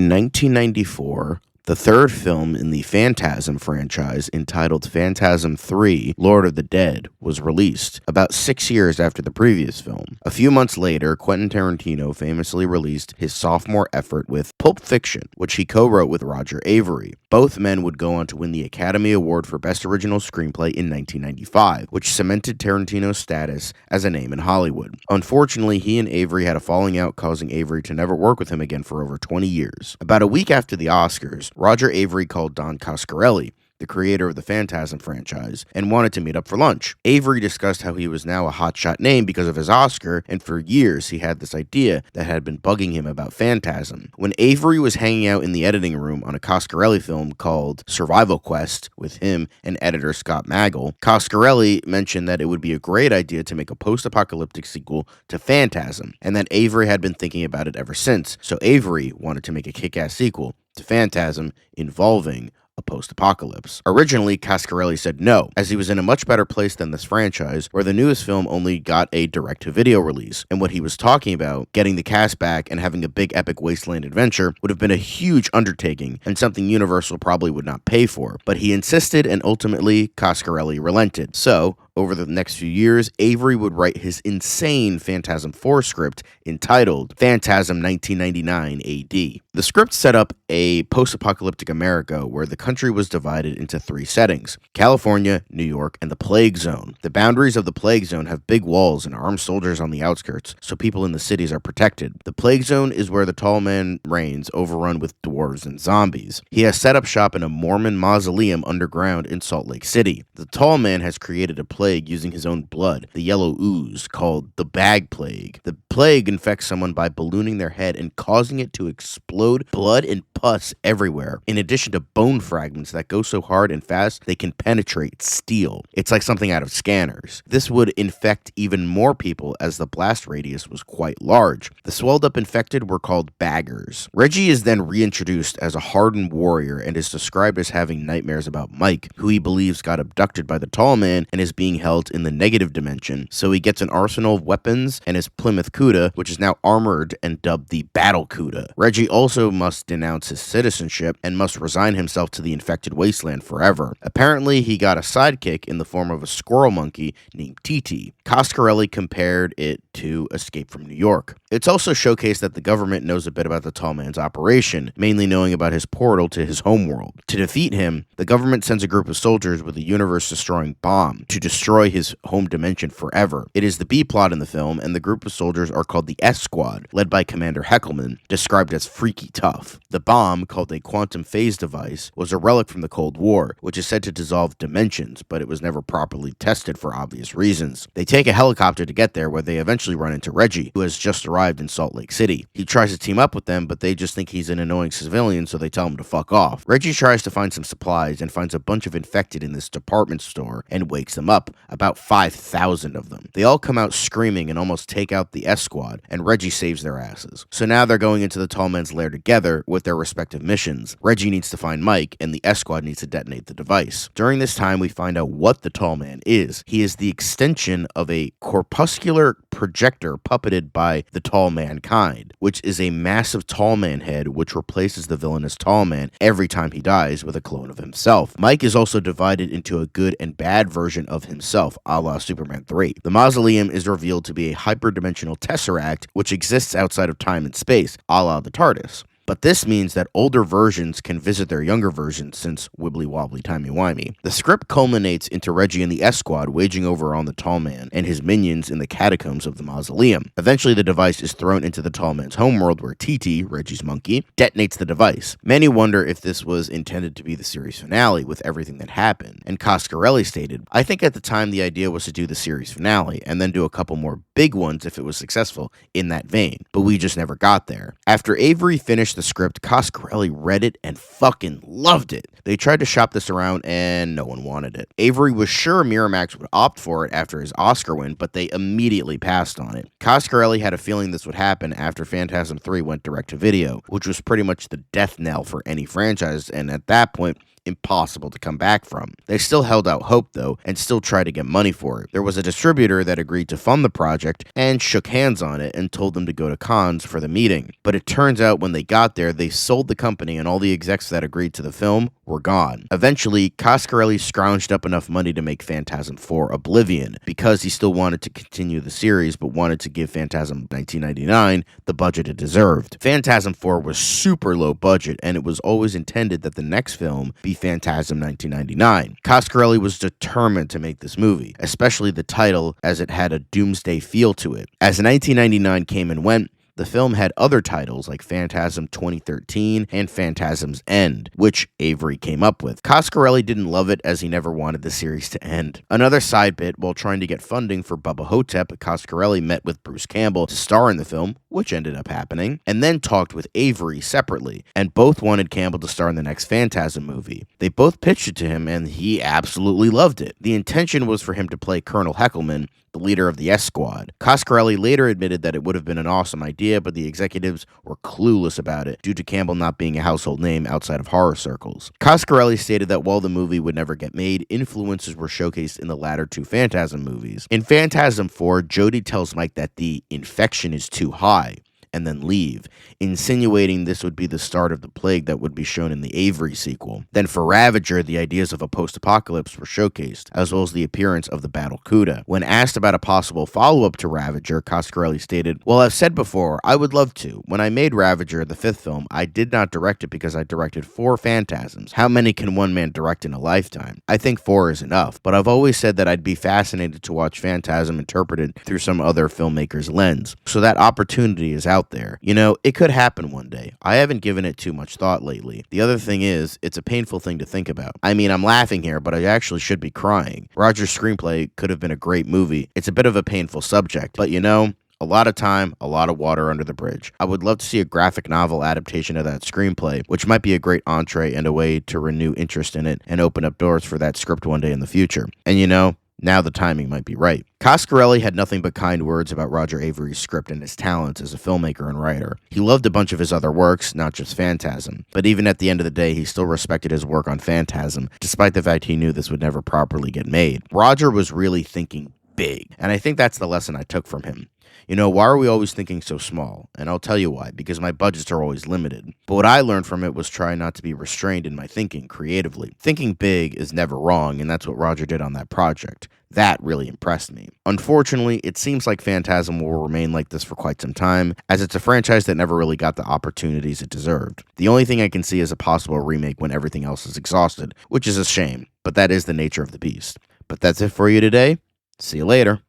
In 1994, the third film in the Phantasm franchise, entitled Phantasm 3: Lord of the Dead, was released, about 6 years after the previous film. A few months later, Quentin Tarantino famously released his sophomore effort with Pulp Fiction, which he co-wrote with Roger Avary. Both men would go on to win the Academy Award for Best Original Screenplay in 1995, which cemented Tarantino's status as a name in Hollywood. Unfortunately, he and Avary had a falling out, causing Avary to never work with him again for over 20 years. About a week after the Oscars, Roger Avary called Don Coscarelli, the creator of the Phantasm franchise, and wanted to meet up for lunch. Avary discussed how he was now a hotshot name because of his Oscar, and for years he had this idea that had been bugging him about Phantasm. When Avary was hanging out in the editing room on a Coscarelli film called Survival Quest with him and editor Scott Magel, Coscarelli mentioned that it would be a great idea to make a post-apocalyptic sequel to Phantasm, and that Avary had been thinking about it ever since, so Avary wanted to make a kick-ass sequel to Phantasm involving a post-apocalypse. Originally, Coscarelli said no, as he was in a much better place than this franchise, where the newest film only got a direct-to-video release, and what he was talking about, getting the cast back and having a big epic wasteland adventure, would have been a huge undertaking, and something Universal probably would not pay for. But he insisted, and ultimately, Coscarelli relented. So, over the next few years, Avary would write his insane Phantasm 4 script entitled Phantasm 1999 AD. The script set up a post-apocalyptic America where the country was divided into 3 settings: California, New York, and the Plague Zone. The boundaries of the Plague Zone have big walls and armed soldiers on the outskirts, so people in the cities are protected. The Plague Zone is where the Tall Man reigns, overrun with dwarves and zombies. He has set up shop in a Mormon mausoleum underground in Salt Lake City. The Tall Man has created a plague using his own blood, the yellow ooze, called the Bag Plague. The plague infects someone by ballooning their head and causing it to explode blood and pus everywhere, in addition to bone fragments that go so hard and fast they can penetrate steel. It's like something out of Scanners. This would infect even more people, as the blast radius was quite large. The swelled up infected were called baggers. Reggie is then reintroduced as a hardened warrior and is described as having nightmares about Mike, who he believes got abducted by the Tall Man and is being held in the negative dimension, so he gets an arsenal of weapons and his Plymouth Cuda, which is now armored and dubbed the Battle Cuda. Reggie also must denounce his citizenship and must resign himself to the infected wasteland forever. Apparently, he got a sidekick in the form of a squirrel monkey named TT. Coscarelli compared it to Escape from New York. It's also showcased that the government knows a bit about the Tall Man's operation, mainly knowing about his portal to his homeworld. To defeat him, the government sends a group of soldiers with a universe-destroying bomb to destroy his home dimension forever. It is the B-plot in the film, and the group of soldiers are called the S-Squad, led by Commander Heckelman, described as freaky tough. The bomb, called a quantum phase device, was a relic from the Cold War, which is said to dissolve dimensions, but it was never properly tested for obvious reasons. They take a helicopter to get there, where they eventually run into Reggie, who has just arrived in Salt Lake City. He tries to team up with them, but they just think he's an annoying civilian, so they tell him to fuck off. Reggie tries to find some supplies and finds a bunch of infected in this department store and wakes them up, about 5,000 of them. They all come out screaming and almost take out the S-Squad, and Reggie saves their asses. So now they're going into the Tall Man's lair together with their respective missions. Reggie needs to find Mike, and the S-Squad needs to detonate the device. During this time, we find out what the Tall Man is. He is the extension of a corpuscular projector puppeted by the Tall Mankind, which is a massive Tall Man head which replaces the villainous Tall Man every time he dies with a clone of himself. Mike is also divided into a good and bad version of himself, a la Superman 3. The mausoleum is revealed to be a hyperdimensional Tesseract which exists outside of time and space, a la the TARDIS. But this means that older versions can visit their younger versions, since wibbly-wobbly timey-wimey. The script culminates into Reggie and the S-Squad waging over on the Tall Man and his minions in the catacombs of the mausoleum. Eventually, the device is thrown into the Tall Man's homeworld, where TT, Reggie's monkey, detonates the device. Many wonder if this was intended to be the series finale with everything that happened, and Coscarelli stated, "I think at the time the idea was to do the series finale, and then do a couple more big ones if it was successful in that vein, but we just never got there." After Avary finished the script, Coscarelli read it and fucking loved it. They tried to shop this around and no one wanted it. Avary was sure Miramax would opt for it after his Oscar win, but they immediately passed on it. Coscarelli had a feeling this would happen after Phantasm 3 went direct to video, which was pretty much the death knell for any franchise, and at that point, impossible to come back from. They still held out hope, though, and still tried to get money for it. There was a distributor that agreed to fund the project and shook hands on it and told them to go to Cannes for the meeting. But it turns out when they got got there, they sold the company and all the execs that agreed to the film were gone. Eventually, Coscarelli scrounged up enough money to make Phantasm 4 Oblivion because he still wanted to continue the series but wanted to give Phantasm 1999 the budget it deserved. Phantasm 4 was super low budget, and it was always intended that the next film be Phantasm 1999. Coscarelli was determined to make this movie, especially the title, as it had a doomsday feel to it. As 1999 came and went, the film had other titles like Phantasm 2013 and Phantasm's End, which Avary came up with. Coscarelli didn't love it as he never wanted the series to end. Another side bit, while trying to get funding for Bubba Hotep, Coscarelli met with Bruce Campbell to star in the film, which ended up happening, and then talked with Avary separately, and both wanted Campbell to star in the next Phantasm movie. They both pitched it to him, and he absolutely loved it. The intention was for him to play Colonel Heckelman, the leader of the S Squad. Coscarelli later admitted that it would have been an awesome idea, but the executives were clueless about it due to Campbell not being a household name outside of horror circles. Coscarelli stated that while the movie would never get made, influences were showcased in the latter two Phantasm movies. In Phantasm 4, Jody tells Mike that the infection is too high and then leave, insinuating this would be the start of the plague that would be shown in the Avary sequel. Then for Ravager, the ideas of a post-apocalypse were showcased, as well as the appearance of the Battle Cuda. When asked about a possible follow-up to Ravager, Coscarelli stated, "Well, I've said before, I would love to. When I made Ravager, the fifth film, I did not direct it because I directed 4 Phantasms. How many can one man direct in a lifetime? I think 4 is enough, but I've always said that I'd be fascinated to watch Phantasm interpreted through some other filmmaker's lens. So that opportunity is out there. You know, it could happen one day. I haven't given it too much thought lately. The other thing is, it's a painful thing to think about. I mean, I'm laughing here, but I actually should be crying. Roger's screenplay could have been a great movie. It's a bit of a painful subject, but you know, a lot of time, a lot of water under the bridge. I would love to see a graphic novel adaptation of that screenplay, which might be a great entree and a way to renew interest in it and open up doors for that script one day in the future. And you know, now the timing might be right." Coscarelli had nothing but kind words about Roger Avary's script and his talents as a filmmaker and writer. He loved a bunch of his other works, not just Phantasm, but even at the end of the day, he still respected his work on Phantasm, despite the fact he knew this would never properly get made. Roger was really thinking big, and I think that's the lesson I took from him. You know, why are we always thinking so small? And I'll tell you why, because my budgets are always limited. But what I learned from it was try not to be restrained in my thinking creatively. Thinking big is never wrong, and that's what Roger did on that project. That really impressed me. Unfortunately, it seems like Phantasm will remain like this for quite some time, as it's a franchise that never really got the opportunities it deserved. The only thing I can see is a possible remake when everything else is exhausted, which is a shame, but that is the nature of the beast. But that's it for you today. See you later.